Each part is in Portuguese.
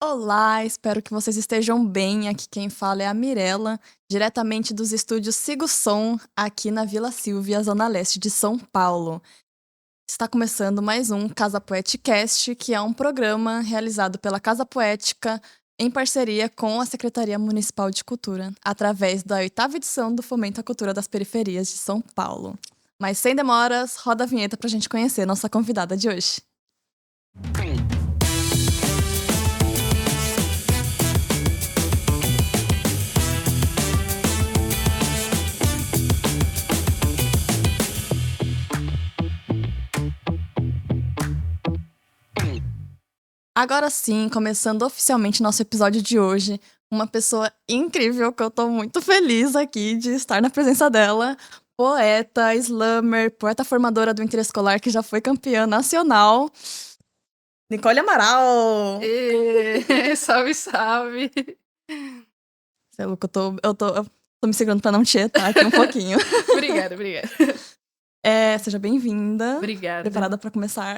Olá, espero que vocês estejam bem. Aqui quem fala é a Mirella, diretamente dos estúdios Sigo Som, aqui na Vila Sílvia, Zona Leste de São Paulo. Está começando mais um Casa Poeticast, que é um programa realizado pela Casa Poética em parceria com a Secretaria Municipal de Cultura, através da 8ª edição do Fomento à Cultura das Periferias de São Paulo. Mas sem demoras, roda a vinheta para a gente conhecer nossa convidada de hoje. Agora sim, começando oficialmente nosso episódio de hoje, uma pessoa incrível que eu tô muito feliz aqui de estar na presença dela. Poeta, slammer, poeta formadora do Interescolar, que já foi campeã nacional. Nicole Amaral! Salve, salve! Você é louco, eu tô me segurando pra não tietar aqui um pouquinho. Obrigada. Seja bem-vinda. Obrigada. Preparada pra começar?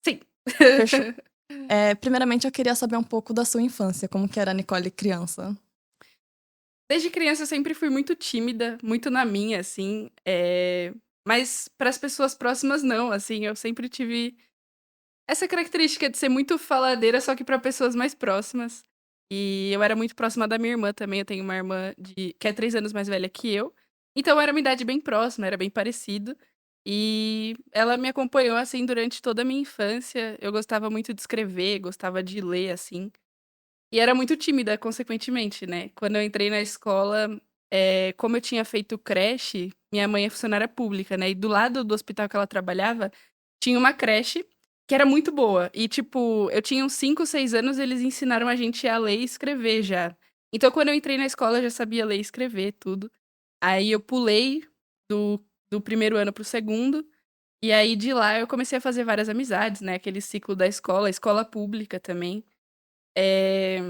Sim. Fechou. Primeiramente, eu queria saber um pouco da sua infância, como que era a Nicole criança. Desde criança eu sempre fui muito tímida, muito na minha, assim. Mas para as pessoas próximas, não, assim. Eu sempre tive essa característica de ser muito faladeira, só que para pessoas mais próximas. E eu era muito próxima da minha irmã também. Eu tenho uma irmã que é 3 anos mais velha que eu. Então era uma idade bem próxima, era bem parecido. E ela me acompanhou, assim, durante toda a minha infância. Eu gostava muito de escrever, gostava de ler, assim. E era muito tímida, consequentemente, né. Quando eu entrei na escola, como eu tinha feito creche, minha mãe é funcionária pública, né, e do lado do hospital que ela trabalhava, tinha uma creche que era muito boa. E, tipo, eu tinha uns 5, 6 anos, eles ensinaram a gente a ler e escrever já. Então, quando eu entrei na escola, eu já sabia ler e escrever, tudo. Aí eu pulei do do 1º ano para o 2º, e aí de lá eu comecei a fazer várias amizades, né, aquele ciclo da escola, escola pública também. Eh,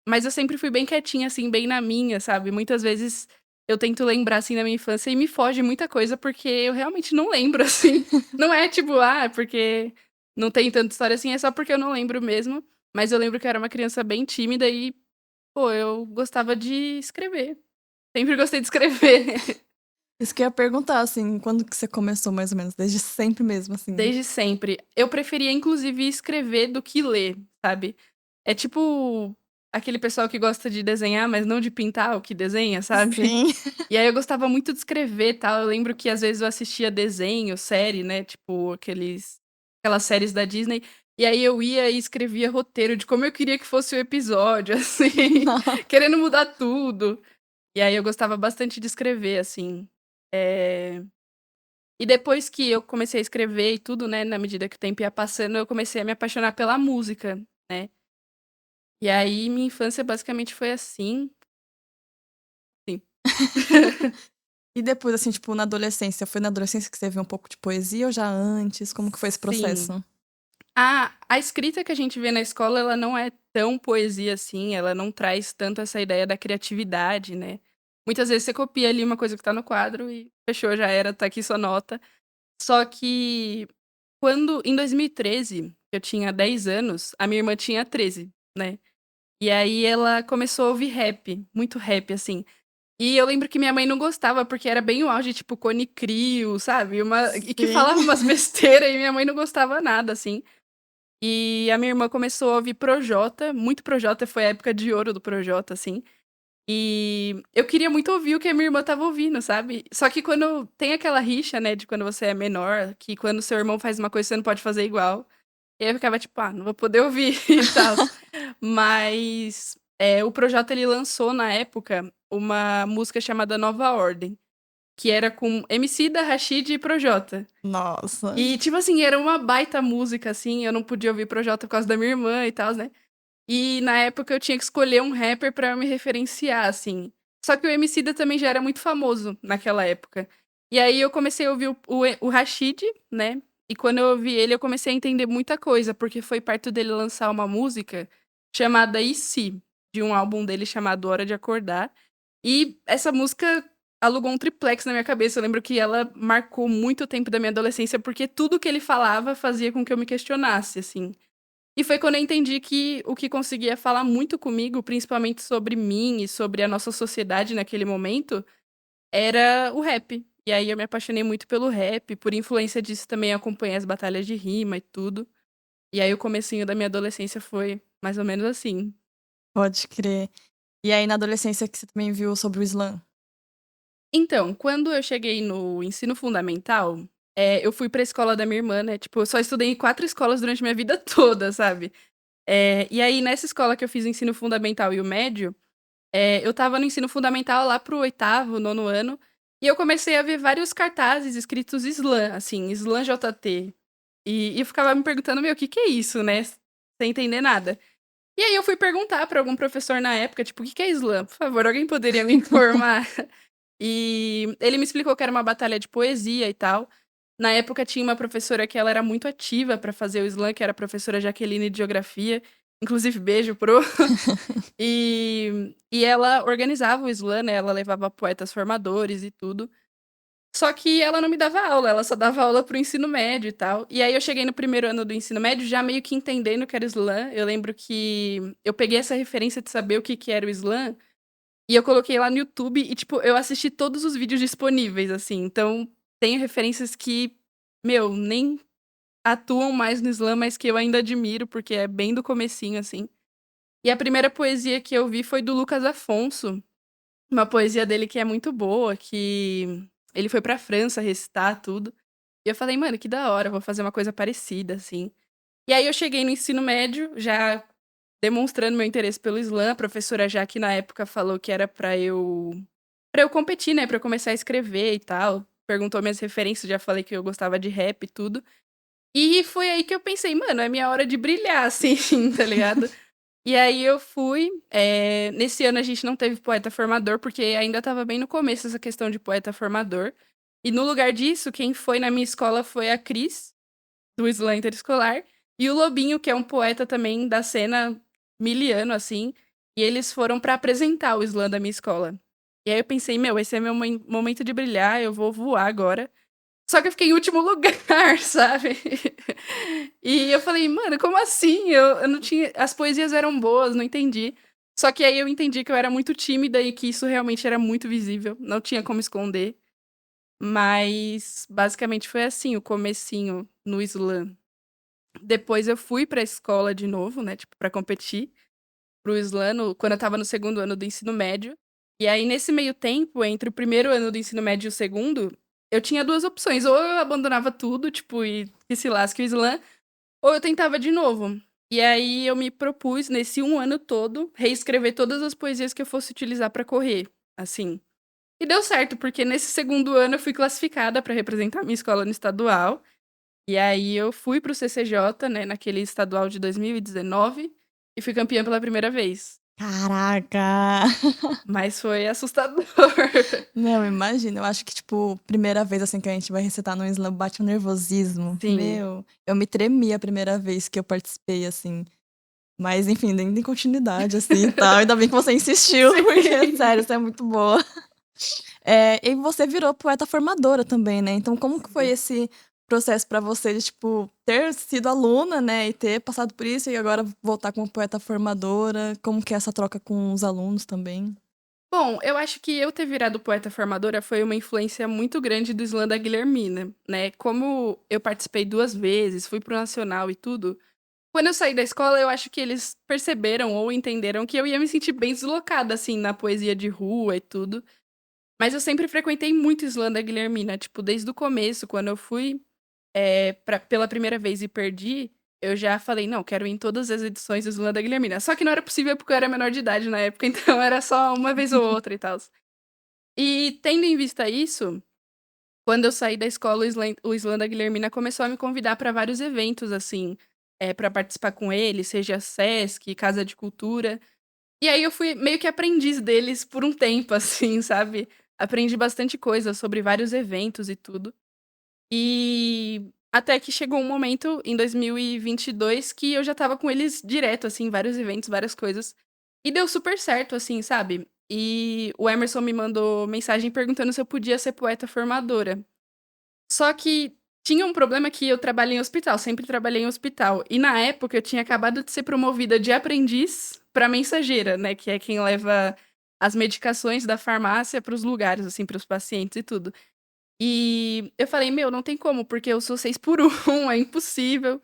mas eu sempre fui bem quietinha, assim, bem na minha, sabe. Muitas vezes eu tento lembrar, assim, da minha infância e me foge muita coisa, porque eu realmente não lembro, assim. Não é tipo, porque não tem tanta história assim, é só porque eu não lembro mesmo. Mas eu lembro que eu era uma criança bem tímida e, pô, eu gostava de escrever. Sempre gostei de escrever. Isso que eu ia perguntar, assim, quando que você começou, mais ou menos? Desde sempre mesmo, assim? Desde sempre. Eu preferia, inclusive, escrever do que ler, sabe. É tipo aquele pessoal que gosta de desenhar, mas não de pintar o que desenha, sabe. Sim. E aí eu gostava muito de escrever, tal. Eu lembro que às vezes eu assistia desenho, série, né, tipo aquelas séries da Disney, e aí eu ia e escrevia roteiro de como eu queria que fosse o episódio, assim, querendo mudar tudo. E aí eu gostava bastante de escrever, assim. Eh e depois que eu comecei a escrever e tudo, né, na medida que o tempo ia passando, eu comecei a me apaixonar pela música, né. E aí minha infância basicamente foi assim. Sim. E depois, assim, tipo, na adolescência, foi na adolescência que você viu um pouco de poesia ou já antes? Como que foi esse Sim. processo? A escrita que a gente vê na escola, ela não é tão poesia assim, ela não traz tanto essa ideia da criatividade, né. Muitas vezes você copia ali uma coisa que tá no quadro e fechou, já era, tá aqui sua nota. Só que quando em 2013, eu tinha 10 anos, a minha irmã tinha 13, né. E aí ela começou a ouvir rap, muito rap, assim. E eu lembro que minha mãe não gostava, porque era bem o auge, tipo, Cone Crew, sabe, e que Sim. falava umas besteira e minha mãe não gostava nada, assim. E a minha irmã começou a ouvir Projota, muito Projota, foi a época de ouro do Projota, assim. E eu queria muito ouvir o que a minha irmã estava ouvindo, sabe. Só que quando tem aquela rixa, né, de quando você é menor, que quando seu irmão faz uma coisa você não pode fazer igual. E aí eu ficava tipo: "Ah, não vou poder ouvir", e tals. Mas, o Projota ele lançou na época uma música chamada Nova Ordem, que era com Emicida, Rashid e Projota. Nossa. E, tipo assim, era uma baita música, assim, eu não podia ouvir Projota por causa da minha irmã e tals, né. E na época eu tinha que escolher um rapper pra eu me referenciar, assim. Só que o Emicida também já era muito famoso naquela época. E aí eu comecei a ouvir o Rashid, né, e quando eu ouvi ele eu comecei a entender muita coisa, porque foi perto dele lançar uma música chamada "E Se", de um álbum dele chamado Hora de Acordar, e essa música alugou um triplex na minha cabeça. Eu lembro que ela marcou muito tempo da minha adolescência, porque tudo que ele falava fazia com que eu me questionasse, assim. E foi quando eu entendi que o que conseguia falar muito comigo, principalmente sobre mim e sobre a nossa sociedade naquele momento, era o rap. E aí eu me apaixonei muito pelo rap, por influência disso também acompanhei as batalhas de rima e tudo. E aí o comecinho da minha adolescência foi mais ou menos assim. Pode crer. E aí na adolescência que você também viu sobre o Islã? Então, quando eu cheguei no ensino fundamental, eu fui pra escola da minha irmã, né, tipo, eu só estudei em 4 escolas durante minha vida toda, sabe. E aí nessa escola que eu fiz o ensino fundamental e o médio, eu estava no ensino fundamental lá para o 8º, 9º ano, e eu comecei a ver vários cartazes escritos Islã, assim, Islã JT. E eu ficava me perguntando: "Meu, o que que é isso?", né, sem entender nada. E aí eu fui perguntar pra algum professor na época, tipo: "O que que é Islã? Por favor, alguém poderia me informar?". E ele me explicou que era uma batalha de poesia e tal. Na época tinha uma professora que ela era muito ativa pra fazer o Islã, que era a professora Jaqueline de geografia, inclusive beijo pro. E ela organizava o Islã, né, ela levava poetas formadores e tudo. Só que ela não me dava aula, ela só dava aula para o ensino médio e tal. E aí eu cheguei no primeiro ano do ensino médio já meio que entendendo o que era o Islã. Eu lembro que eu peguei essa referência de saber o que que era o Islã, e eu coloquei lá no YouTube e, tipo, eu assisti todos os vídeos disponíveis, assim. Então, tem referências que, meu, nem atuam mais no Islã, mas que eu ainda admiro, porque é bem do comecinho, assim. E a primeira poesia que eu vi foi do Lucas Afonso, uma poesia dele que é muito boa, que ele foi pra França recitar tudo. E eu falei: "Mano, que da hora, vou fazer uma coisa parecida, assim". E aí eu cheguei no ensino médio, já demonstrando meu interesse pelo Islã, a professora Jaque na época falou que era pra eu competir, né, pra eu começar a escrever e tal. Perguntou minhas referências, já falei que eu gostava de rap e tudo. E foi aí que eu pensei: "Mano, é minha hora de brilhar", assim, tá ligado? E aí eu fui, nesse ano a gente não teve poeta formador, porque ainda estava bem no começo essa questão de poeta formador. E no lugar disso, quem foi na minha escola foi a Cris, do Slam Interescolar, e o Lobinho, que é um poeta também da cena miliano, assim, e eles foram pra apresentar o slam da minha escola. E aí eu pensei: "Meu, esse é meu momento de brilhar, eu vou voar agora". Só que eu fiquei em último lugar, sabe. E eu falei: "Mano, como assim? Eu não tinha as poesias eram boas, não entendi". Só que aí eu entendi que eu era muito tímida e que isso realmente era muito visível, não tinha como esconder. Mas basicamente foi assim o comecinho no slam. Depois eu fui pra escola de novo, né, tipo, pra competir, para o slam quando eu estava no segundo ano do ensino médio. E aí nesse meio tempo, entre o primeiro ano do ensino médio e o segundo, eu tinha 2 opções, ou eu abandonava tudo, tipo, e que se lasque o slam, ou eu tentava de novo. E aí eu me propus, nesse um ano todo, reescrever todas as poesias que eu fosse utilizar pra correr, assim. E deu certo, porque nesse segundo ano eu fui classificada pra representar a minha escola no estadual, e aí eu fui para o CCJ, né, naquele estadual de 2019, e fui campeã pela primeira vez. Caraca! Mas foi assustador. Não, imagina, eu acho que, tipo, primeira vez, assim, que a gente vai recitar no slam, bate um nervosismo. Sim. Meu, eu me tremi a primeira vez que eu participei, assim. Mas enfim, nem tem continuidade, assim, e tal. Ainda bem que você insistiu, porque Sim. sério, você é muito boa. E você virou poeta formadora também, né, então como que foi Sim. esse processo pra você de, tipo, ter sido aluna, né, e ter passado por isso e agora voltar como poeta formadora? Como que é essa troca com os alunos também? Bom, eu acho que eu ter virado poeta formadora foi uma influência muito grande do slam da Guilhermina, né. Como eu participei 2 vezes, fui para o nacional e tudo, quando eu saí da escola, eu acho que eles perceberam ou entenderam que eu ia me sentir bem deslocada, assim, na poesia de rua e tudo. Mas eu sempre frequentei muito o slam da Guilhermina, tipo, desde o começo, quando eu fui, pela primeira vez e perdi, eu já falei: "Não, quero ir em todas as edições do slam da Guilhermina". Só que não era possível, porque eu era menor de idade na época, então era só uma vez ou outra e tals. E tendo em vista isso, quando eu saí da escola, o slam da Guilhermina começou a me convidar para vários eventos, assim, pra participar com eles, seja Sesc, Casa de Cultura. E aí eu fui meio que aprendiz deles por um tempo, assim, sabe. Aprendi bastante coisa sobre vários eventos e tudo. E até que chegou um momento, em 2022, que eu já estava com eles direto, assim, em vários eventos, várias coisas. E deu super certo, assim, sabe. E o Emerson me mandou mensagem perguntando se eu podia ser poeta formadora. Só que tinha um problema que eu trabalhei em hospital, sempre trabalhei em hospital. E na época eu tinha acabado de ser promovida de aprendiz para mensageira, né, que é quem leva as medicações da farmácia para os lugares, assim, para os pacientes e tudo. E eu falei: "Meu, não tem como, porque eu sou 6 por 1, é impossível".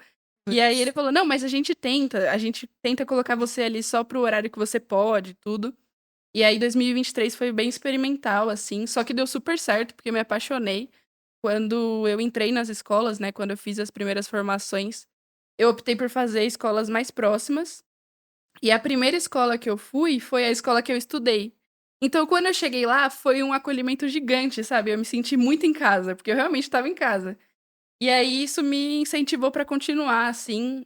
E aí ele Puts. falou: "Não, mas a gente tenta colocar você ali só para o horário que você pode tudo". E aí 2023 foi bem experimental, assim, só que deu super certo, porque eu me apaixonei. Quando eu entrei nas escolas, né, quando eu fiz as primeiras formações, eu optei por fazer escolas mais próximas, e a primeira escola que eu fui, foi a escola que eu estudei. Então quando eu cheguei lá, foi um acolhimento gigante, sabe, eu me senti muito em casa, porque eu realmente estava em casa. E aí isso me incentivou pra continuar, assim,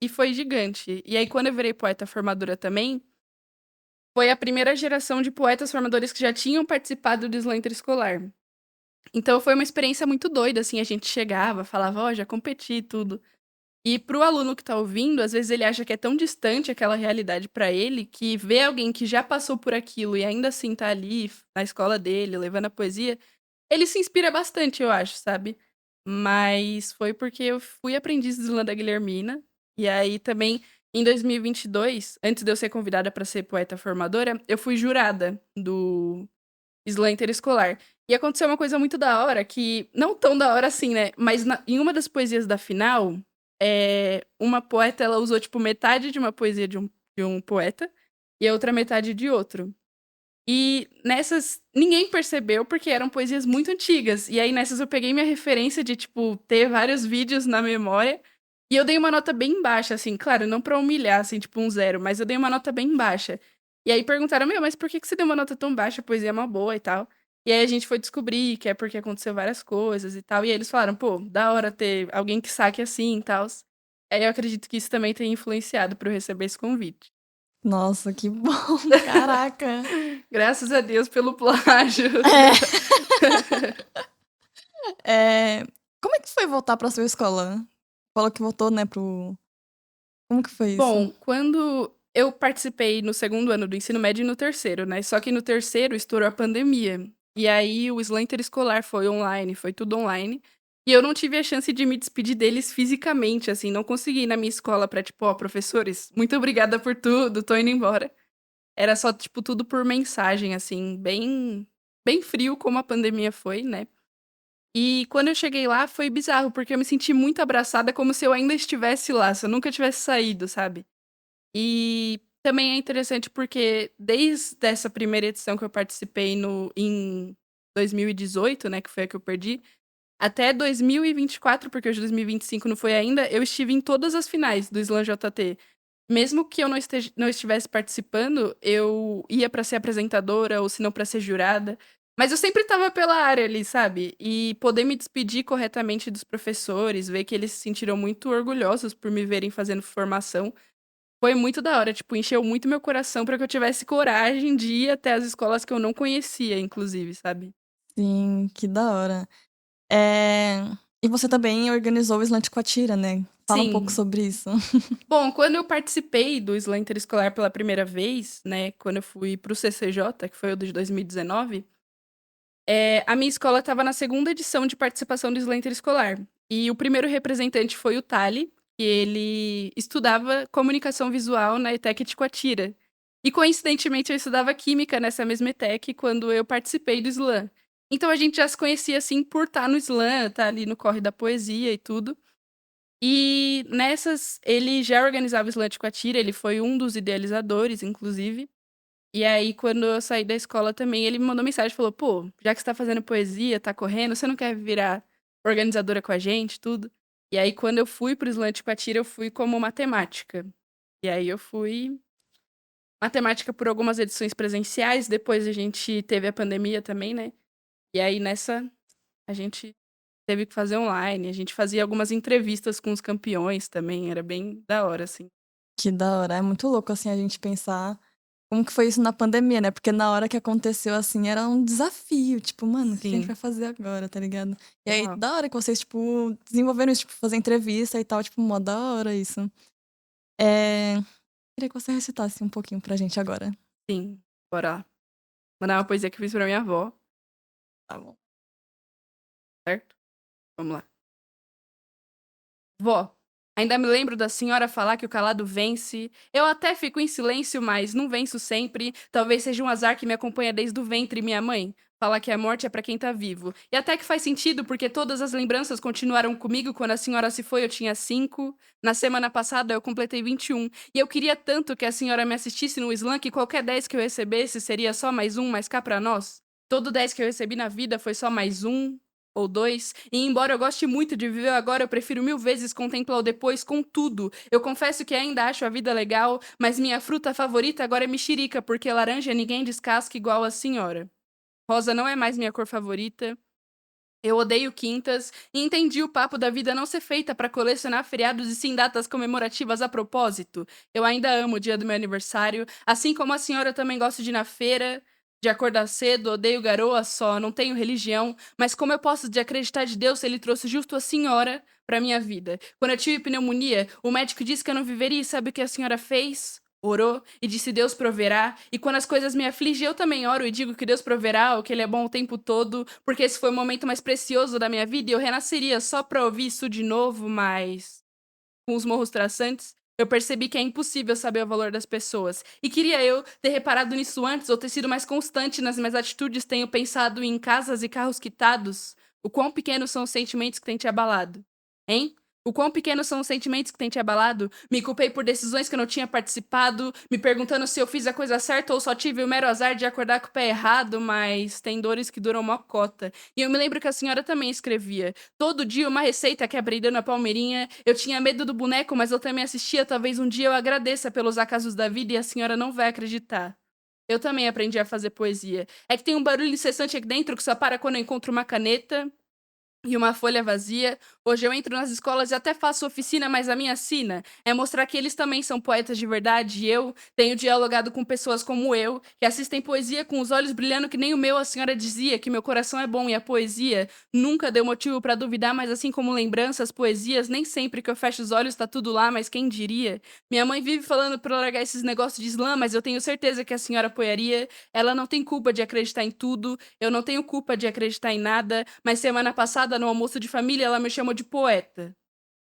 e foi gigante. E aí quando eu virei poeta formadora também, foi a primeira geração de poetas formadores que já tinham participado do slam interescolar. Então foi uma experiência muito doida, assim, a gente chegava, falava: "Ó, já competi e tudo". E para o aluno que tá ouvindo, às vezes ele acha que é tão distante aquela realidade pra ele, que ver alguém que já passou por aquilo e ainda assim tá ali na escola dele, levando a poesia, ele se inspira bastante, eu acho, sabe. Mas foi porque eu fui aprendiz de slam da Guilhermina, e aí também em 2022, antes de eu ser convidada pra ser poeta formadora, eu fui jurada do slam interescolar. E aconteceu uma coisa muito da hora que não tão da hora assim, né, mas em uma das poesias da final, uma poeta ela usou, tipo, metade de uma poesia de um poeta, e a outra metade de outro. E nessas ninguém percebeu, porque eram poesias muito antigas. E aí nessas eu peguei minha referência de, tipo, ter vários vídeos na memória, e eu dei uma nota bem baixa, assim, claro, não pra humilhar, assim, tipo um 0, mas eu dei uma nota bem baixa. E aí perguntaram: "Meu, mas por que que você deu uma nota tão baixa? A poesia é mó boa e tal". E aí a gente foi descobrir que é porque aconteceu várias coisas e tal, e aí eles falaram: "Pô, da hora ter alguém que saque assim e tals". Aí eu acredito que isso também tenha influenciado pra eu receber esse convite. Nossa, que bom, caraca. Graças a Deus pelo plágio. É. Como é que foi voltar pra sua escola? Falou que voltou, né, como que foi isso? Bom, quando eu participei no segundo ano do ensino médio e no terceiro, né, só que no terceiro estourou a pandemia. E aí o slam interescolar foi online, foi tudo online, e eu não tive a chance de me despedir deles fisicamente, assim, não consegui ir na minha escola pra tipo: "Ó, professores, muito obrigada por tudo, tô indo embora". Era só, tipo, tudo por mensagem, assim, bem frio como a pandemia foi, né. E quando eu cheguei lá foi bizarro, porque eu me senti muito abraçada, como se eu ainda estivesse lá, se eu nunca tivesse saído, sabe. E também é interessante porque desde essa primeira edição que eu participei no em 2018, né, que foi a que eu perdi, até 2024, porque o de 2025 não foi ainda, eu estive em todas as finais do Slam JT. Mesmo que eu não estivesse participando, eu ia pra ser apresentadora ou se não pra ser jurada, mas eu sempre estava pela área ali, sabe. E poder me despedir corretamente dos professores, ver que eles se sentiram muito orgulhosos por me verem fazendo formação, foi muito da hora, tipo, encheu muito meu coração pra que eu tivesse coragem de ir até as escolas que eu não conhecia, inclusive, sabe. Sim, que da hora. Eh, e você também organizou o Slant Quatira, né? Fala um pouco Sim. sobre isso. Bom, quando eu participei do slam interescolar pela primeira vez, né, quando eu fui para o CCJ, que foi o de 2019, a minha escola estava na segunda edição de participação do slam interescolar. E o primeiro representante foi o Tali, que ele estudava comunicação visual na ETEC de Coatira. E coincidentemente eu estudava química nessa mesma ETEC quando eu participei do slam. Então a gente já se conhecia assim por estar no slam, estar ali no corre da poesia e tudo. E nessas ele já organizava o Slam de Coatira, ele foi um dos idealizadores, inclusive. E aí, quando eu saí da escola também, ele me mandou mensagem e falou: "Pô, já que você tá fazendo poesia, tá correndo, você não quer virar organizadora com a gente, tudo?". E aí, quando eu fui para o Slam de Coatira, eu fui como matemática. E aí eu fui matemática por algumas edições presenciais, depois a gente teve a pandemia também, né. E aí nessa, a gente teve que fazer online, a gente fazia algumas entrevistas com os campeões também, era bem da hora, assim. Que da hora. É muito louco, assim, a gente pensar como que foi isso na pandemia, né? Porque na hora que aconteceu, assim, era um desafio. Tipo, mano, o que a gente Sim, vai fazer agora, tá ligado? E aí, real. da hora que vocês, tipo, desenvolveram isso, tipo, fazer entrevista e tal, tipo, mó da hora isso. É... Queria que você recitasse um pouquinho pra gente agora. Sim, bora lá. Mandar uma poesia que eu fiz pra minha avó, Tá bom. certo? Vamos lá. Vó, ainda me lembro da senhora falar que o calado vence. Eu até fico em silêncio, mas não venço sempre. Talvez seja um azar que me acompanha desde o ventre, minha mãe. Fala que a morte é pra quem tá vivo. E até que faz sentido, porque todas as lembranças continuaram comigo. Quando a senhora se foi, eu tinha 5. Na semana passada, eu completei 21. E eu queria tanto que a senhora me assistisse no slam que qualquer 10 que eu recebesse seria só mais um, mais cá pra nós. Todo 10 que eu recebi na vida foi só mais um, ou 2, e embora eu goste muito de viver o agora, eu prefiro 1000 vezes contemplar o depois com tudo. Eu confesso que ainda acho a vida legal, mas minha fruta favorita agora é mexerica, porque laranja ninguém descasca igual a senhora. Rosa não é mais minha cor favorita. Eu odeio quintas e entendi o papo da vida não ser feita para colecionar feriados e sim datas comemorativas a propósito. Eu ainda amo o dia do meu aniversário, assim como a senhora eu também gosto de ir na feira, de acordar cedo, odeio garoa só, não tenho religião, mas como eu posso de acreditar de Deus se ele trouxe justo a senhora para minha vida? Quando eu tive pneumonia, o médico disse que eu não viveria e sabe o que a senhora fez? Orou e disse Deus proverá, e quando as coisas me afligem, eu também oro e digo que Deus proverá, ou que Ele é bom o tempo todo, porque esse foi o momento mais precioso da minha vida e eu renasceria só pra ouvir isso de novo, mas com os morros traçantes, eu percebi que é impossível saber o valor das pessoas. E queria eu ter reparado nisso antes ou ter sido mais constante nas minhas atitudes, tenho pensado em casas e carros quitados. O quão pequenos são os sentimentos que têm te abalado? Hein? O quão pequenos são os sentimentos que têm te abalado? Me culpei por decisões que eu não tinha participado, me perguntando se eu fiz a coisa certa ou só tive o mero azar de acordar com o pé errado, mas tem dores que duram mó cota. E eu me lembro que a senhora também escrevia. Todo dia uma receita que aprendeu na Palmeirinha. Eu tinha medo do boneco, mas eu também assistia. Talvez um dia eu agradeça pelos acasos da vida e a senhora não vai acreditar. Eu também aprendi a fazer poesia. É que tem um barulho incessante aqui dentro que só para quando eu encontro uma caneta e uma folha vazia. Hoje eu entro nas escolas e até faço oficina, mas a minha sina é mostrar que eles também são poetas de verdade e eu tenho dialogado com pessoas como eu, que assistem poesia com os olhos brilhando que nem o meu. A senhora dizia que meu coração é bom e a poesia nunca deu motivo pra duvidar, mas assim como lembranças, poesias, nem sempre que eu fecho os olhos tá tudo lá, mas quem diria? Minha mãe vive falando pra eu largar esses negócios de slam, mas eu tenho certeza que a senhora apoiaria. Ela não tem culpa de acreditar em tudo, eu não tenho culpa de acreditar em nada, mas semana passada, no almoço de família, ela me chamou de poeta.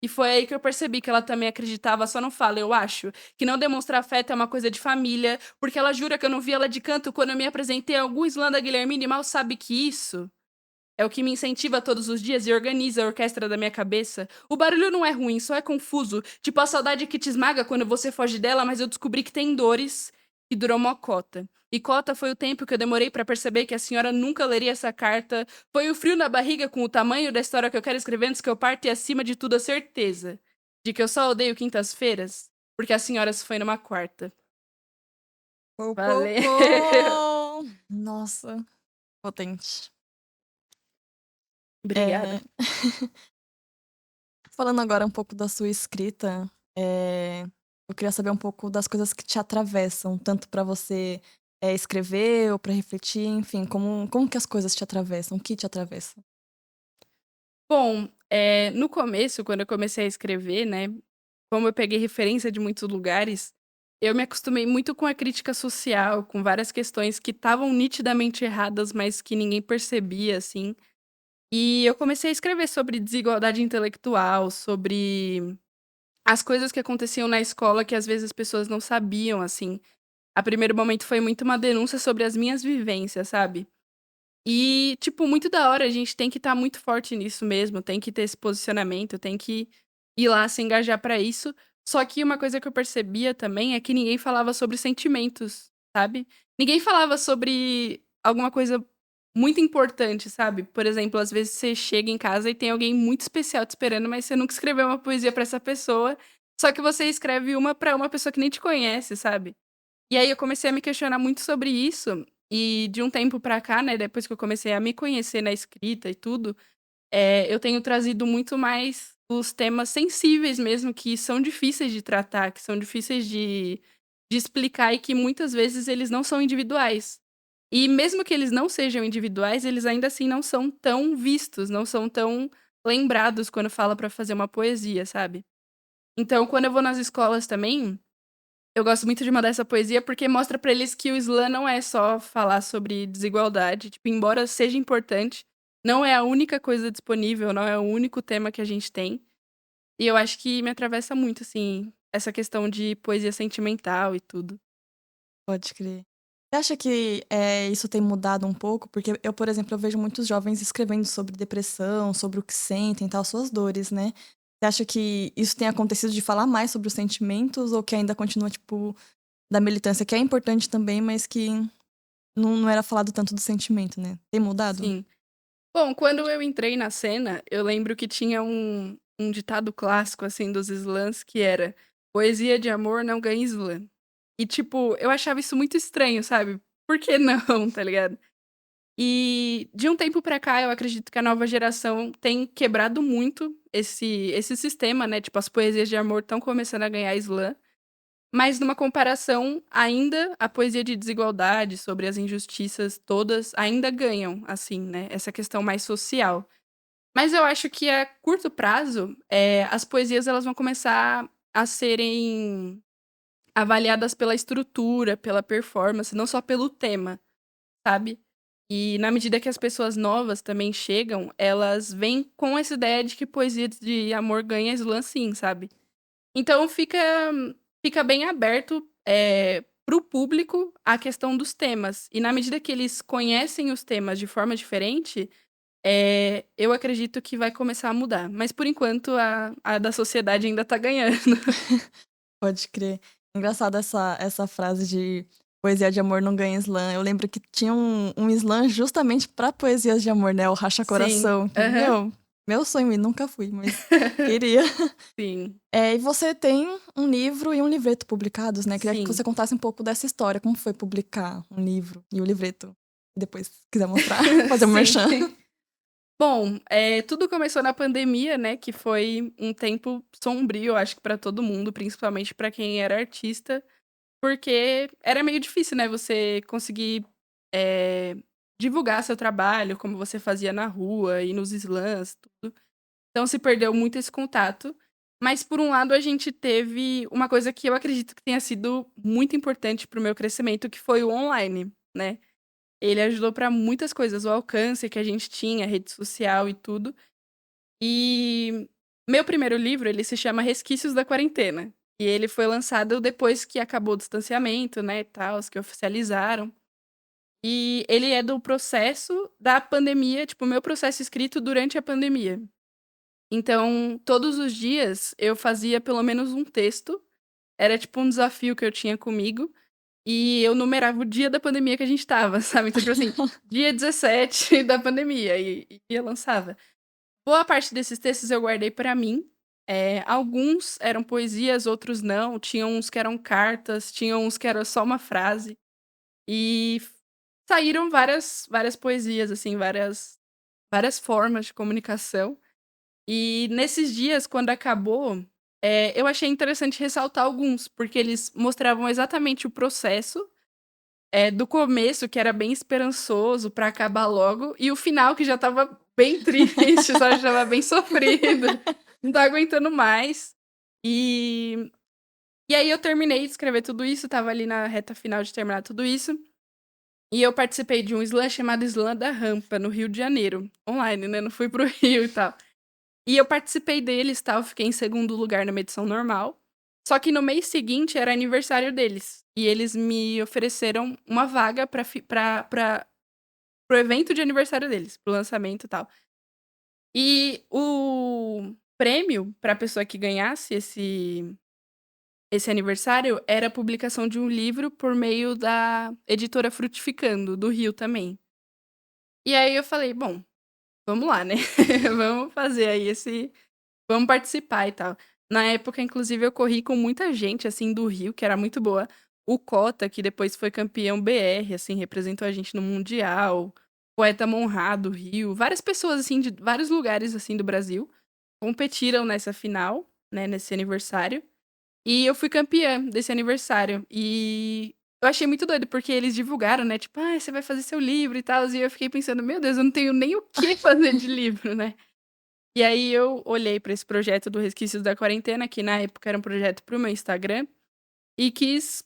E foi aí que eu percebi que ela também acreditava, só não fala, eu acho, que não demonstrar afeto é uma coisa de família, porque ela jura que eu não vi ela de canto quando eu me apresentei a algum slam da Guilhermine e mal sabe que isso é o que me incentiva todos os dias e organiza a orquestra da minha cabeça. O barulho não é ruim, só é confuso. Tipo a saudade que te esmaga quando você foge dela, mas eu descobri que tem dores que duram mó cota. E cota foi o tempo que eu demorei pra perceber que a senhora nunca leria essa carta. Foi o frio na barriga com o tamanho da história que eu quero escrever antes que eu parta e acima de tudo a certeza de que eu só odeio quintas-feiras porque a senhora se foi numa quarta. Pou, pou, Valeu. pou. Nossa, potente. Obrigada. É, falando agora um pouco da sua escrita, eu queria saber um pouco das coisas que te atravessam, tanto pra você escrever ou pra refletir, enfim, como que as coisas te atravessam, o que te atravessa? Bom, no começo, quando eu comecei a escrever, né, como eu peguei referência de muitos lugares, eu me acostumei muito com a crítica social, com várias questões que estavam nitidamente erradas, mas que ninguém percebia, assim. E eu comecei a escrever sobre desigualdade intelectual, sobre as coisas que aconteciam na escola que às vezes as pessoas não sabiam, assim. A primeiro momento foi muito uma denúncia sobre as minhas vivências, sabe? E, tipo, muito da hora, a gente tem que estar muito forte nisso mesmo, tem que ter esse posicionamento, tem que ir lá se engajar pra isso. Só que uma coisa que eu percebia também é que ninguém falava sobre sentimentos, sabe? Ninguém falava sobre alguma coisa muito importante, sabe? Por exemplo, às vezes você chega em casa e tem alguém muito especial te esperando, mas você nunca escreveu uma poesia pra essa pessoa, só que você escreve uma pra uma pessoa que nem te conhece, sabe? E aí eu comecei a me questionar muito sobre isso, e de um tempo pra cá, né, depois que eu comecei a me conhecer na escrita e tudo, eu tenho trazido muito mais os temas sensíveis mesmo, que são difíceis de tratar, que são difíceis de explicar e que muitas vezes eles não são individuais. E mesmo que eles não sejam individuais, eles ainda assim não são tão vistos, não são tão lembrados quando fala pra fazer uma poesia, sabe. Então quando eu vou nas escolas também, eu gosto muito de mandar essa poesia, porque mostra pra eles que o slam não é só falar sobre desigualdade, tipo, embora seja importante, não é a única coisa disponível, não é o único tema que a gente tem. E eu acho que me atravessa muito, assim, essa questão de poesia sentimental e tudo. Pode crer. Você acha que, isso tem mudado um pouco? Porque eu, por exemplo, eu vejo muitos jovens escrevendo sobre depressão, sobre o que sentem e tal, suas dores, né. Você acha que isso tem acontecido de falar mais sobre os sentimentos ou que ainda continua, tipo, da militância, que é importante também, mas que não era falado tanto do sentimento, né. Tem mudado? Sim. Bom, quando eu entrei na cena, eu lembro que tinha um ditado clássico, assim, dos slams que era: "Poesia de amor não ganha slam". E, tipo, eu achava isso muito estranho, sabe. Por que não, tá ligado? E de um tempo pra cá, eu acredito que a nova geração tem quebrado muito esse sistema, né, tipo, as poesias de amor estão começando a ganhar slam, mas numa comparação, ainda a poesia de desigualdade, sobre as injustiças todas, ainda ganham, assim, né, essa questão mais social. Mas eu acho que a curto prazo, as poesias elas vão começar a serem avaliadas pela estrutura, pela performance, não só pelo tema, sabe. E na medida que as pessoas novas também chegam, elas vêm com essa ideia de que poesia de amor ganha slam sim, sabe. Então fica bem aberto, para o público a questão dos temas. E na medida que eles conhecem os temas de forma diferente, eu acredito que vai começar a mudar. Mas por enquanto a da sociedade ainda tá ganhando. Pode crer. Engraçado essa frase de poesia de amor não ganha slam. Eu lembro que tinha um slam justamente pra poesias de amor, né, o Racha Sim. Coração, que, Aham. meu sonho e nunca fui, mas queria. Sim, E você tem um livro e um livreto publicados, né, queria que você sim. contasse um pouco dessa história, como foi publicar um livro e o livreto. E depois, se quiser mostrar, fazer um Sim. merchan. Bom, tudo começou na pandemia, né, que foi um tempo sombrio, acho que pra todo mundo, principalmente pra quem era artista, porque era meio difícil, né, você conseguir, eh, divulgar seu trabalho como você fazia na rua e nos slams, tudo. Então se perdeu muito esse contato. Mas por um lado a gente teve uma coisa que eu acredito que tenha sido muito importante para o meu crescimento, que foi o online, né. Ele ajudou pra muitas coisas, o alcance que a gente tinha, rede social e tudo. E meu primeiro livro, ele se chama Resquícios da Quarentena, e ele foi lançado depois que acabou o distanciamento, né, e tals, que oficializaram. E ele é do processo da pandemia, tipo, o meu processo escrito durante a pandemia. Então, todos os dias eu fazia pelo menos um texto, era tipo um desafio que eu tinha comigo, e eu numerava o dia da pandemia que a gente estava, sabe. Então, tipo assim, dia 17 da pandemia, e eu lançava. Boa parte desses textos eu guardei pra mim, alguns eram poesias, outros não, tinha uns que eram cartas, tinha uns que era só uma frase, e saíram várias poesias, assim, várias formas de comunicação. E nesses dias, quando acabou, eu achei interessante ressaltar alguns, porque eles mostravam exatamente o processo, do começo, que era bem esperançoso pra acabar logo, e o final que já estava bem triste, sabe, já estava bem sofrido, não tá aguentando mais. E e aí eu terminei de escrever tudo isso, estava ali na reta final de terminar tudo isso, e eu participei de um slam chamado Slam da Rampa, no Rio de Janeiro, online, né, não fui para o Rio e tal. E eu participei deles, tal, fiquei em segundo lugar numa edição normal, só que no mês seguinte era aniversário deles, e eles me ofereceram uma vaga pra para o evento de aniversário deles, para o lançamento e tal. E o prêmio pra pessoa que ganhasse esse aniversário era a publicação de um livro por meio da editora Frutificando, do Rio também. E aí eu falei: "Bom, vamos lá, né, vamos fazer aí esse vamos participar e tal". Na época, inclusive, eu corri com muita gente, assim, do Rio, que era muito boa. O Cota, que depois foi campeão BR, assim, representou a gente no mundial, Poeta Monrá do Rio, várias pessoas, assim, de vários lugares, assim, do Brasil, competiram nessa final, né, nesse aniversário, e eu fui campeã desse aniversário. E eu achei muito doido, porque eles divulgaram, né, tipo: "Ai, você vai fazer seu livro e tals", e eu fiquei pensando: "Meu Deus, eu não tenho nem o que fazer de livro, né". E aí eu olhei pra esse projeto do Resquícios da Quarentena, que na época era um projeto para o meu Instagram, e quis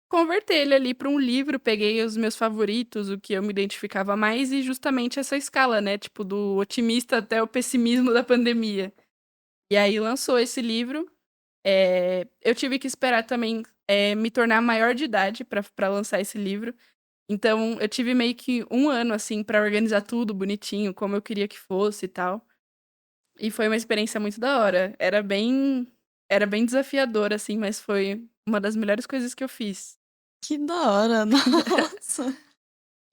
converter ele ali para um livro, peguei os meus favoritos, o que eu me identificava mais e justamente essa escala, né, tipo do otimista até o pessimismo da pandemia. E aí lançou esse livro, eu tive que esperar também, me tornar maior de idade pra lançar esse livro, então eu tive meio que um ano, assim, pra organizar tudo bonitinho, como eu queria que fosse e tal. E foi uma experiência muito da hora. Era bem desafiador, assim, mas foi uma das melhores coisas que eu fiz. Que da hora, nossa.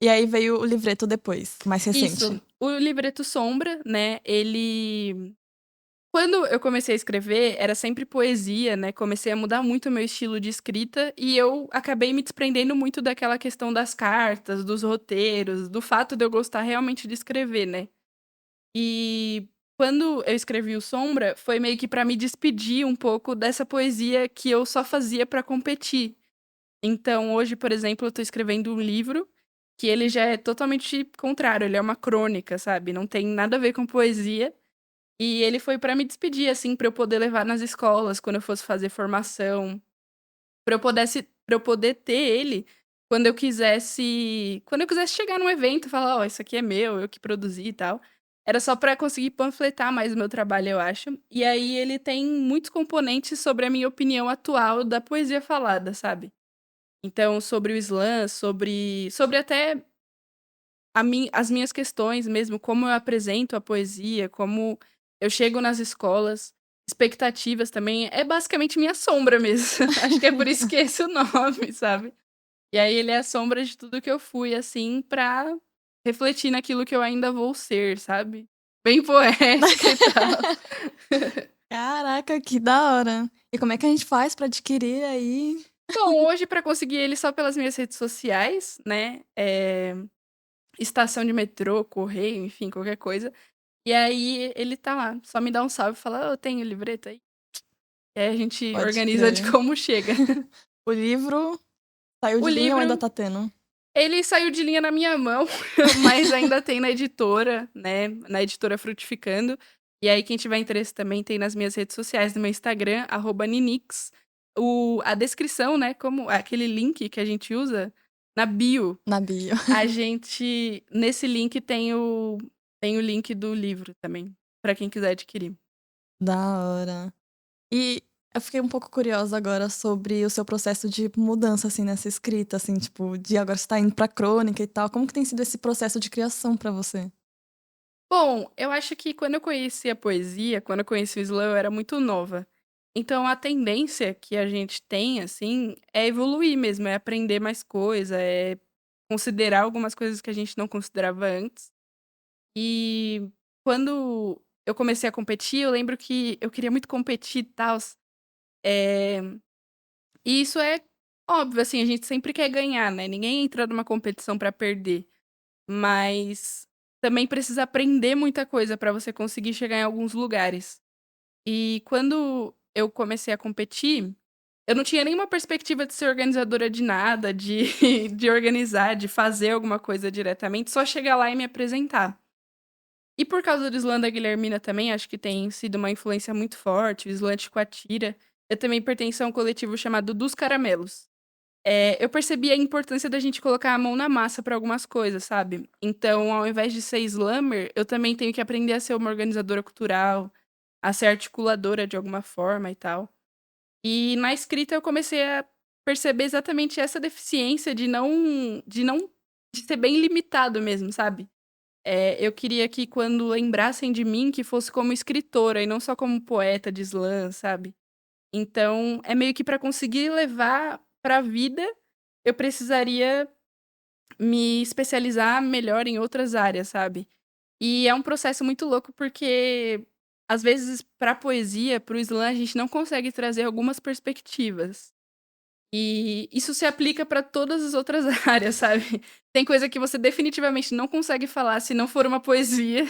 E aí veio o livreto depois, mais recente. Isso, o livreto Sombra, né, ele quando eu comecei a escrever, era sempre poesia, né, comecei a mudar muito o meu estilo de escrita, e eu acabei me desprendendo muito daquela questão das cartas, dos roteiros, do fato de eu gostar realmente de escrever, né. E quando eu escrevi o Sombra, foi meio que pra me despedir um pouco dessa poesia que eu só fazia pra competir. Então hoje, por exemplo, eu tô escrevendo um livro que ele já é totalmente contrário, ele é uma crônica, sabe, não tem nada a ver com poesia, e ele foi pra me despedir, assim, pra eu poder levar nas escolas quando eu fosse fazer formação, pra eu poder ter ele quando eu quisesse chegar num evento e falar: "Ó, isso aqui é meu, eu que produzi e tal". Era só pra conseguir panfletar mais o meu trabalho, eu acho. E aí ele tem muitos componentes sobre a minha opinião atual da poesia falada, sabe. Então sobre o slam, sobre até as minhas questões mesmo, como eu apresento a poesia, como eu chego nas escolas, expectativas também, é basicamente minha sombra mesmo. Acho que é por isso que é esse o nome, sabe. E aí ele é a sombra de tudo que eu fui, assim, pra refletir naquilo que eu ainda vou ser, sabe. Bem poética e tal. Caraca, que da hora. E como é que a gente faz pra adquirir aí? Bom, hoje pra conseguir ele só pelas minhas redes sociais, né, estação de metrô, correio, enfim, qualquer coisa. E aí ele tá lá, só me dá um salve e fala: "Ô, tem o livreto aí?". E aí a gente Pode organiza de crer. como chega. O livro saiu O de linha ou ainda livro, tá tendo? ele saiu de linha na minha mão, mas ainda tem na editora, né, na editora Frutificando. E aí quem tiver interesse também tem nas minhas redes sociais, no meu Instagram, @ninix. A descrição, né, como aquele link que a gente usa na bio, Na bio. a gente nesse link tem o link do livro também, pra quem quiser adquirir. Da hora. E eu fiquei um pouco curiosa agora sobre o seu processo de mudança, assim, nessa escrita, assim, tipo, de agora você tá indo pra crônica e tal. Como que tem sido esse processo de criação pra você? Bom, eu acho que quando eu conheci a poesia, quando eu conheci o slam, eu era muito nova. Então a tendência que a gente tem, assim, é evoluir mesmo, é aprender mais coisa, é considerar algumas coisas que a gente não considerava antes. E quando eu comecei a competir, eu lembro que eu queria muito competir e tals. E isso é óbvio, assim, a gente sempre quer ganhar, né? Ninguém entra numa competição pra perder. Mas também precisa aprender muita coisa para você conseguir chegar em alguns lugares. E quando eu comecei a competir, eu não tinha nenhuma perspectiva de ser organizadora de nada, de de organizar, de fazer alguma coisa diretamente, só chegar lá e me apresentar. E por causa do slam da Guilhermina também, acho que tem sido uma influência muito forte, o slam de Coatira, eu também pertenço a um coletivo chamado Dos Caramelos. Eu percebi a importância da gente colocar a mão na massa pra algumas coisas, sabe. Então, ao invés de ser slammer, eu também tenho que aprender a ser uma organizadora cultural, a ser articuladora de alguma forma e tal. E na escrita eu comecei a perceber exatamente essa deficiência de ser bem limitado mesmo, sabe. Eu queria que quando lembrassem de mim, que fosse como escritora e não só como poeta de slam, sabe. Então, é meio que pra conseguir levar pra vida, eu precisaria me especializar melhor em outras áreas, sabe. E é um processo muito louco, porque, às vezes, pra poesia, para o slam, a gente não consegue trazer algumas perspectivas. E isso se aplica pra todas as outras áreas, sabe. Tem coisa que você definitivamente não consegue falar se não for uma poesia.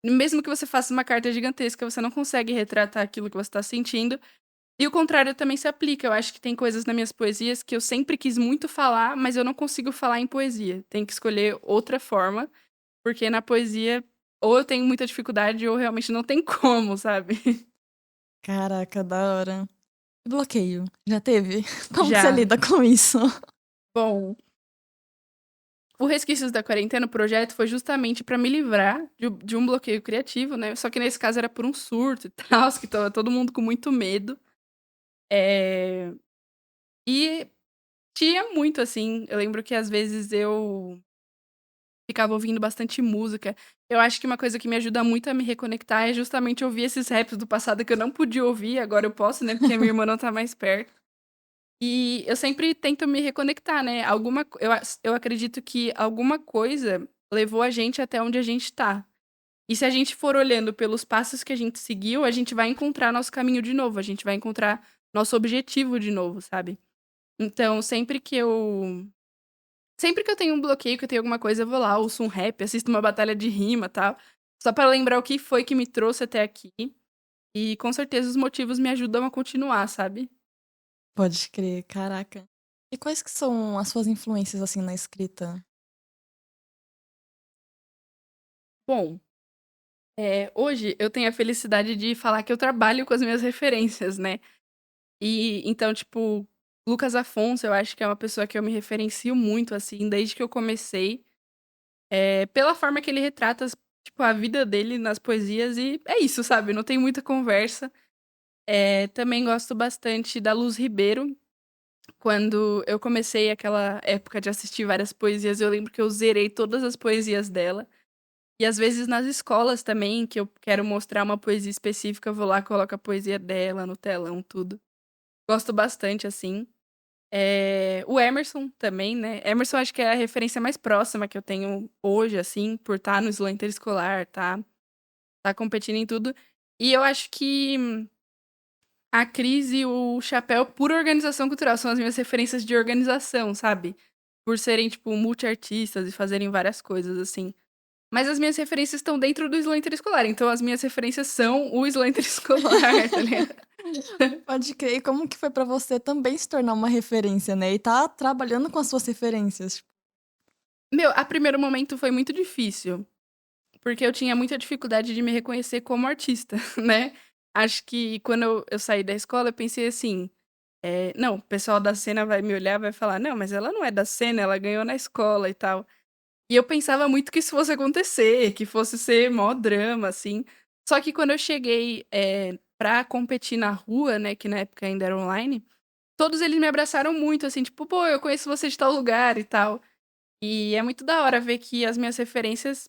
Mesmo que você faça uma carta gigantesca, você não consegue retratar aquilo que você tá sentindo. E o contrário também se aplica, eu acho que tem coisas nas minhas poesias que eu sempre quis muito falar, mas eu não consigo falar em poesia. Tem que escolher outra forma, porque na poesia ou eu tenho muita dificuldade ou realmente não tem como, sabe. Caraca, da hora. Bloqueio, já teve? Como que você Já. lida com isso? Bom, o Resquícios da Quarentena, o projeto, foi justamente pra me livrar de um bloqueio criativo, né, só que nesse caso era por um surto e tals, que estava todo mundo com muito medo. Eh, e tinha muito, assim, eu lembro que às vezes eu ficava ouvindo bastante música. Eu acho que uma coisa que me ajuda muito a me reconectar é justamente ouvir esses raps do passado que eu não podia ouvir, agora eu posso, né, porque a minha irmã não tá mais perto. E eu sempre tento me reconectar, né, alguma co eu acredito que alguma coisa levou a gente até onde a gente tá. E se a gente for olhando pelos passos que a gente seguiu, a gente vai encontrar nosso caminho de novo, a gente vai encontrar nosso objetivo de novo, sabe. Então sempre que eu tenho um bloqueio, que eu tenho alguma coisa, eu vou lá, ouço um rap, assisto uma batalha de rima, tal, só pra lembrar o que foi que me trouxe até aqui, e com certeza os motivos me ajudam a continuar, sabe. Pode crer, caraca. E quais que são as suas influências, assim, na escrita? Bom, hoje eu tenho a felicidade de falar que eu trabalho com as minhas referências, né. E então, tipo, Lucas Afonso eu acho que é uma pessoa que eu me referencio muito, assim, desde que eu comecei, pela forma que ele retrata tipo, a vida dele nas poesias e é isso, sabe, não tem muita conversa. Também gosto bastante da Luz Ribeiro. Quando eu comecei aquela época de assistir várias poesias, eu lembro que eu zerei todas as poesias dela. E às vezes nas escolas também, que eu quero mostrar uma poesia específica, eu vou lá, coloco a poesia dela no telão, tudo. Gosto bastante, assim. O Emerson também, né. Emerson acho que é a referência mais próxima que eu tenho hoje, assim, por estar no slam interescolar, tá competindo em tudo. E eu acho que a Cris e o Chapéu, por organização cultural, são as minhas referências de organização, sabe. Por serem, tipo, multiartistas e fazerem várias coisas, assim. Mas as minhas referências estão dentro do slam interescolar, então as minhas referências são o slam interescolar, tá ligado. Pode crer. E como que foi pra você também se tornar uma referência, né, e tá trabalhando com as suas referências? Meu, a primeiro momento foi muito difícil, porque eu tinha muita dificuldade de me reconhecer como artista, né. Acho que quando eu saí da escola, eu pensei assim: "Não, o pessoal da cena vai me olhar, vai falar: 'Não, mas ela não é da cena, ela ganhou na escola e tal'". E eu pensava muito que isso fosse acontecer, que fosse ser mó drama, assim. Só que quando eu cheguei, pra competir na rua, né, que na época ainda era online, todos eles me abraçaram muito, assim, tipo: "Pô, eu conheço você de tal lugar e tal". E é muito da hora ver que as minhas referências,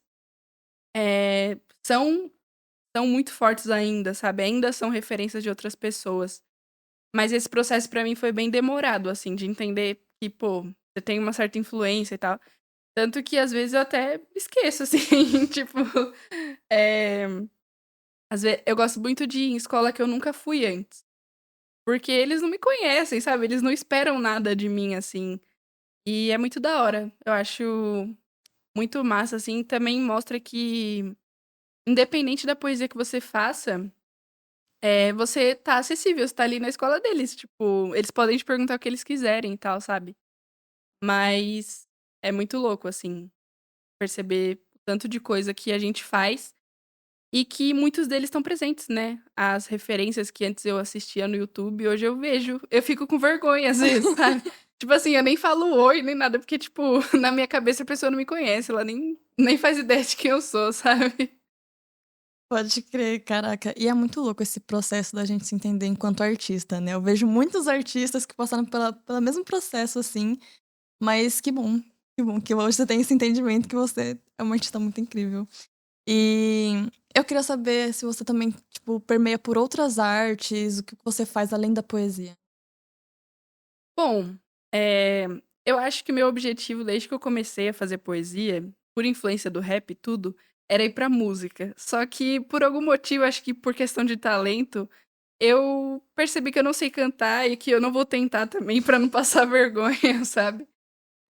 eh, são são muito fortes ainda, sabe, ainda são referências de outras pessoas. Mas esse processo pra mim foi bem demorado, assim, de entender que, pô, você tem uma certa influência e tal. Tanto que às vezes eu até esqueço, assim, tipo, eh, eu gosto muito de ir em escola que eu nunca fui antes, porque eles não me conhecem, sabe, eles não esperam nada de mim, assim, e é muito da hora. Eu acho muito massa, assim, também mostra que independente da poesia que você faça, você tá acessível, você tá ali na escola deles, tipo, eles podem te perguntar o que eles quiserem e tal, sabe. Mas é muito louco, assim, perceber o tanto de coisa que a gente faz e que muitos deles estão presentes, né. As referências que antes eu assistia no YouTube, hoje eu vejo, eu fico com vergonha às vezes, sabe. Tipo assim, eu nem falo "oi" nem nada, porque, tipo, na minha cabeça a pessoa não me conhece, ela nem faz ideia de quem eu sou, sabe. Pode crer, caraca. E é muito louco esse processo da gente se entender enquanto artista, né. Eu vejo muitos artistas que passaram pela mesmo processo, assim, mas que bom que hoje você tem esse entendimento que você é uma artista muito incrível. E eu queria saber se você também, tipo, permeia por outras artes, o que você faz além da poesia? Bom, eh, eu acho que meu objetivo desde que eu comecei a fazer poesia, por influência do rap e tudo, era ir pra música. Só que por algum motivo, acho que por questão de talento, eu percebi que eu não sei cantar e que eu não vou tentar também pra não passar vergonha, sabe.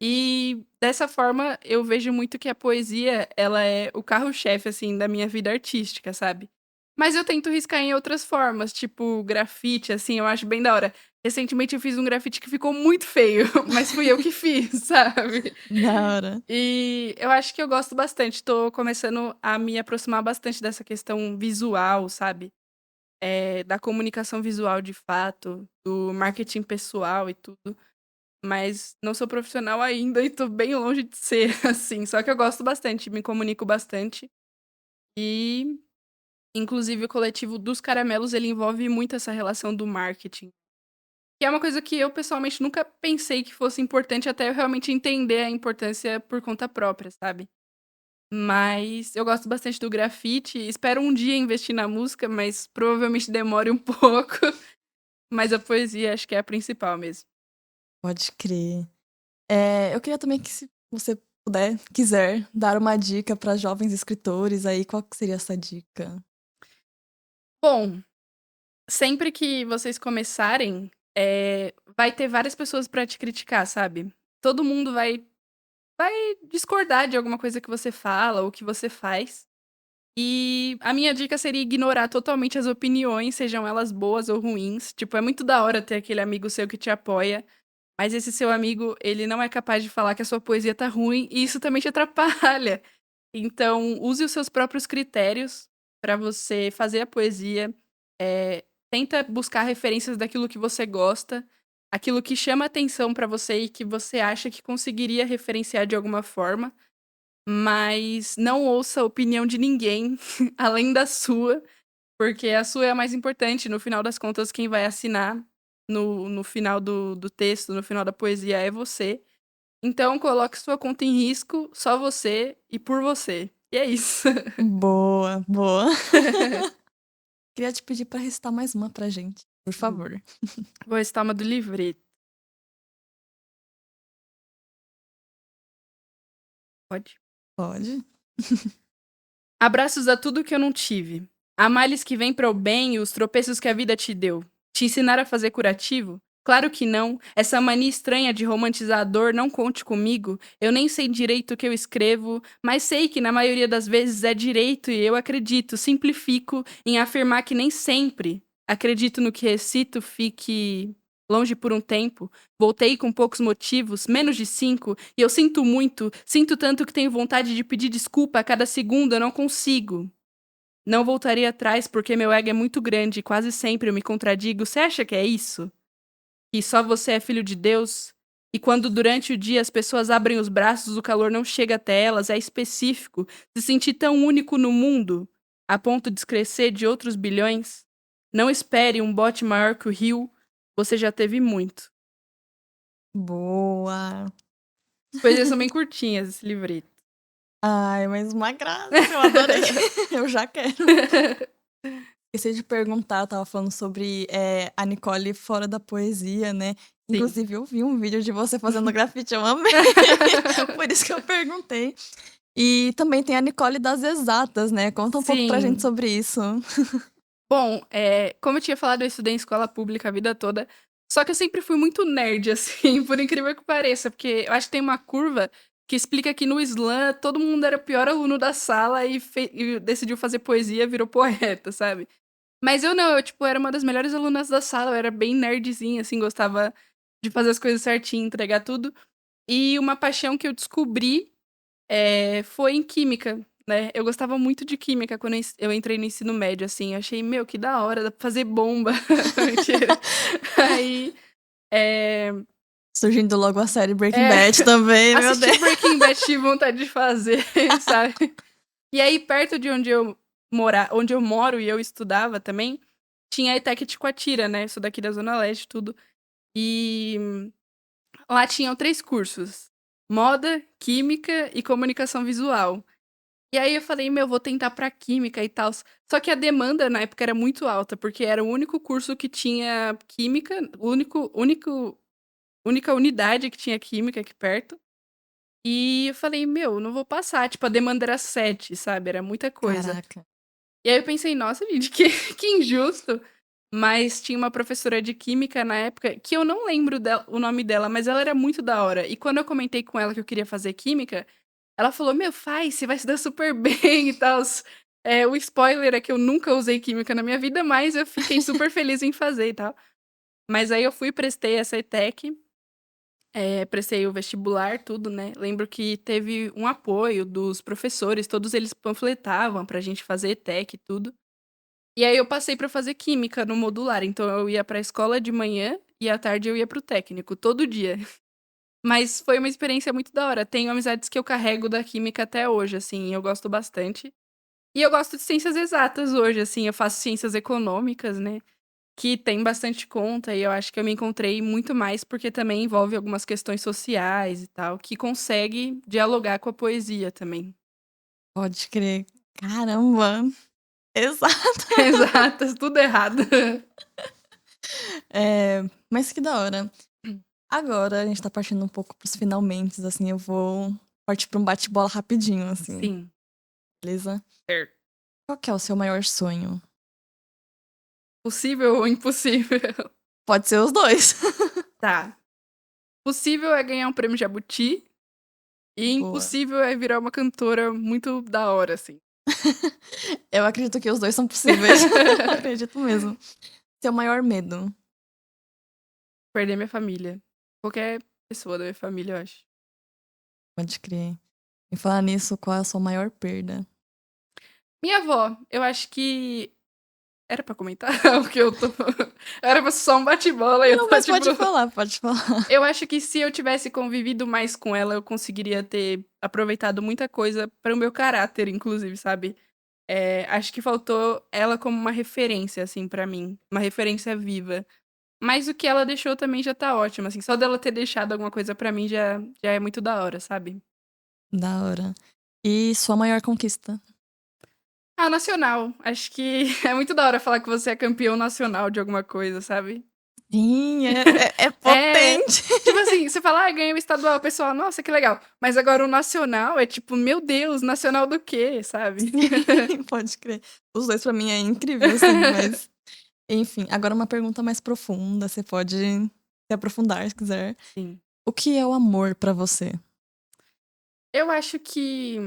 E dessa forma eu vejo muito que a poesia, ela é o carro-chefe, assim, da minha vida artística, sabe. Mas eu tento riscar em outras formas, tipo grafite, assim, eu acho bem da hora. Recentemente eu fiz um grafite que ficou muito feio, mas fui eu que fiz, sabe. Da hora. E eu acho que eu gosto bastante, tô começando a me aproximar bastante dessa questão visual, sabe. da comunicação visual de fato, do marketing pessoal e tudo, mas não sou profissional ainda e tô bem longe de ser, assim. Só que eu gosto bastante, me comunico bastante e, inclusive, o coletivo dos caramelos, ele envolve muito essa relação do marketing, que é uma coisa que eu pessoalmente nunca pensei que fosse importante até eu realmente entender a importância por conta própria, sabe. Mas eu gosto bastante do grafite, espero um dia investir na música, mas provavelmente demore um pouco, mas a poesia acho que é a principal mesmo. Pode crer. Eu queria também que se você quiser dar uma dica para jovens escritores aí, qual que seria essa dica? Bom, sempre que vocês começarem, vai ter várias pessoas pra te criticar, sabe. Todo mundo vai discordar de alguma coisa que você fala ou que você faz. E a minha dica seria ignorar totalmente as opiniões, sejam elas boas ou ruins. Tipo, é muito da hora ter aquele amigo seu que te apoia, mas esse seu amigo, ele não é capaz de falar que a sua poesia tá ruim e isso também te atrapalha. Então, use os seus próprios critérios pra você fazer a poesia. Tenta buscar referências daquilo que você gosta, aquilo que chama atenção pra você e que você acha que conseguiria referenciar de alguma forma. Mas não ouça a opinião de ninguém além da sua, porque a sua é a mais importante. No final das contas, quem vai assinar no final do texto, no final da poesia, é você. Então coloque sua conta em risco, só você e por você. E é isso. Boa, boa. Queria te pedir para recitar mais uma pra gente, por favor. Vou recitar uma do livreto. Pode? Pode. Abraços a tudo que eu não tive. A males que vêm para o bem e os tropeços que a vida te deu. Te ensinar a fazer curativo? Claro que não. Essa mania estranha de romantizar a dor não conte comigo. Eu nem sei direito o que eu escrevo, mas sei que na maioria das vezes é direito e eu acredito, simplifico em afirmar que nem sempre acredito no que recito fique longe por um tempo. Voltei com poucos motivos, menos de 5, e eu sinto muito, sinto tanto que tenho vontade de pedir desculpa a cada segundo, eu não consigo. Não voltaria atrás porque meu ego é muito grande e quase sempre eu me contradigo. Você acha que é isso? Que só você é filho de Deus? E quando durante o dia as pessoas abrem os braços, o calor não chega até elas, é específico. Se sentir tão único no mundo, a ponto de esquecer de outros bilhões? Não espere um bote maior que o rio, você já teve muito. Boa. As poesias são bem curtinhas, esse livreto. Ai, mas uma graça, eu adorei. Eu já quero. Esqueci de perguntar, eu estava falando sobre, a Nicole fora da poesia, né. Sim. Inclusive eu vi um vídeo de você fazendo grafite, eu amei. Por isso que eu perguntei. E também tem a Nicole das exatas, né. Conta um pouco pra gente Sim. sobre isso. Bom, como eu tinha falado, eu estudei em escola pública a vida toda, só que eu sempre fui muito nerd, assim, por incrível que pareça, porque eu acho que tem uma curva que explica que no slam todo mundo era o pior aluno da sala e decidiu fazer poesia, virou poeta, sabe. Mas eu não, eu, tipo, era uma das melhores alunas da sala, eu era bem nerdzinha, assim, gostava de fazer as coisas certinho, entregar tudo. E uma paixão que eu descobri foi em química, né. Eu gostava muito de química quando eu entrei no ensino médio, assim, eu achei: "Meu, que da hora, dá pra fazer bomba". Mentira. Aí, eh Surgindo logo a série Breaking Bad também, meu assisti Deus. Breaking Bad, tive vontade de fazer, sabe. E aí perto de onde eu moro e eu estudava também, tinha a ETEC Ticoatira, né, eu sou daqui da Zona Leste tudo, e lá tinham 3 cursos: moda, química e comunicação visual. E aí eu falei: "Meu, vou tentar pra química e tals". Só que a demanda na época era muito alta, porque era o único curso que tinha química, o única unidade que tinha química aqui perto. E eu falei: "Meu, não vou passar", tipo, a demanda era 7, sabe, era muita coisa. Caraca. E aí eu pensei: "Nossa, gente, que que injusto". Mas tinha uma professora de química na época, que eu não lembro o nome dela, mas ela era muito da hora. E quando eu comentei com ela que eu queria fazer química, ela falou: "Meu, faz, você vai se dar super bem e tals". O spoiler é que eu nunca usei química na minha vida, mas eu fiquei super feliz em fazer e tal. Mas aí eu fui e prestei essa ETEC, prestei o vestibular, tudo, né. Lembro que teve um apoio dos professores, todos eles panfletavam pra gente fazer ETEC e tudo. E aí eu passei pra fazer química no modular, então eu ia pra escola de manhã e à tarde eu ia para o técnico, todo dia. Mas foi uma experiência muito da hora. Tenho amizades que eu carrego da química até hoje, assim, eu gosto bastante. E eu gosto de ciências exatas hoje, assim, eu faço ciências econômicas, né, que tem bastante conta e eu acho que eu me encontrei muito mais porque também envolve algumas questões sociais e tal, que consegue dialogar com a poesia também. Pode crer. Caramba! Exato. Exatas, tudo errado. Mas que da hora. Agora a gente tá partindo um pouco pros finalmentes, assim, eu vou partir pra um bate-bola rapidinho, assim, Sim, beleza? certo. Qual que é o seu maior sonho? Possível ou impossível? Pode ser os dois. Tá. Possível é ganhar um prêmio Jabuti e Boa. impossível é virar uma cantora muito da hora, assim. Eu acredito que os dois são possíveis. Acredito mesmo. Seu maior medo? Perder minha família. Qualquer pessoa da minha família, eu acho. Pode crer. E falar nisso, qual é a sua maior perda? Minha avó, eu acho que era pra comentar o que eu tô era pra ser só um bate-bola e eu Não, tô mas tipo pode falar, pode falar. eu acho que se eu tivesse convivido mais com ela, eu conseguiria ter aproveitado muita coisa para o meu caráter, inclusive, sabe. Acho que faltou ela como uma referência, assim, pra mim, uma referência viva. Mas o que ela deixou também já tá ótimo, assim, só dela ter deixado alguma coisa pra mim já é muito da hora, sabe. Da hora. E sua maior conquista? Ah, nacional, acho que é muito da hora falar que você é campeão nacional de alguma coisa, sabe. Sim, é É, potente. tipo assim, você fala: "Ah, ganhei o estadual", o pessoal: "Nossa, que legal". Mas agora o nacional é tipo: "Meu Deus, nacional do quê?", sabe. Sim, pode crer. Os dois pra mim é incrível, assim, mas enfim. Agora uma pergunta mais profunda, você pode se aprofundar se quiser. Sim. O que é o amor pra você? Eu acho que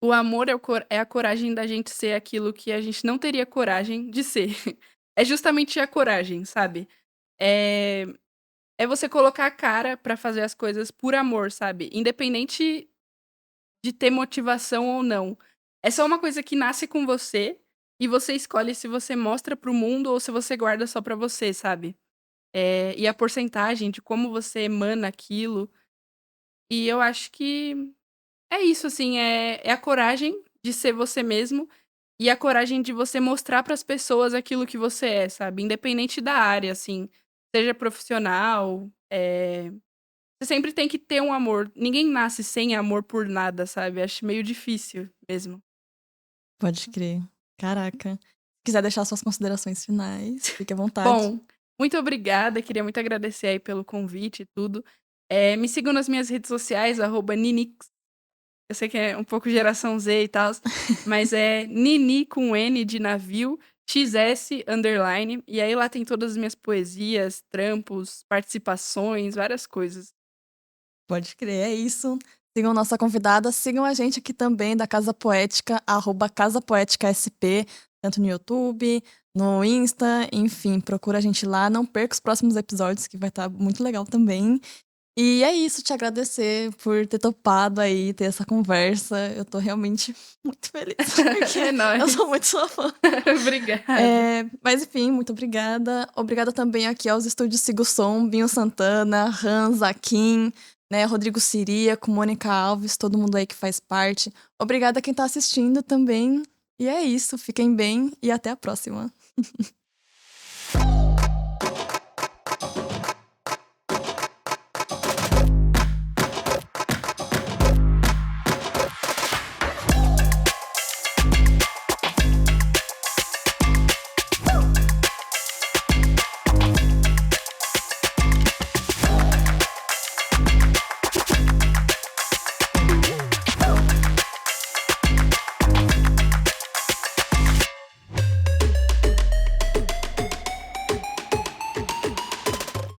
o amor é a coragem da gente ser aquilo que a gente não teria coragem de ser. É justamente a coragem, sabe. É é você colocar a cara pra fazer as coisas por amor, sabe, independente de ter motivação ou não. É só uma coisa que nasce com você, e você escolhe se você mostra para o mundo ou se você guarda só pra você, sabe. E a porcentagem de como você emana aquilo, e eu acho que é isso, assim, é a coragem de ser você mesmo, e a coragem de você mostrar para as pessoas aquilo que você é, sabe, independente da área, assim, seja profissional, você sempre tem que ter um amor. Ninguém nasce sem amor por nada, sabe, acho meio difícil mesmo. Pode crer. Caraca. Se quiser deixar suas considerações finais, fique à vontade. Bom, muito obrigada, queria muito agradecer aí pelo convite e tudo. Me sigam nas minhas redes sociais, @ninix. Eu sei que é um pouco geração Z e tals, mas é Nini com N de navio, XS underline, e aí lá tem todas as minhas poesias, trampos, participações, várias coisas. Pode crer, é isso. Sigam nossa convidada, sigam a gente aqui também da Casa Poética, Casa Poética SP, tanto no YouTube, no Insta, enfim, procura a gente lá. Não perca os próximos episódios, que vai estar muito legal também. E é isso, te agradecer por ter topado aí, ter essa conversa. Eu tô realmente muito feliz, É porque eu nóis. sou muito sua fã. Obrigada. Mas enfim, muito obrigada. Obrigada também aqui aos estúdios Sigo Som, Binho Santana, Hans, Akin, né, Rodrigo Siríaco, Mônica Alves, todo mundo aí que faz parte. Obrigada a quem tá assistindo também. E é isso, fiquem bem e até a próxima.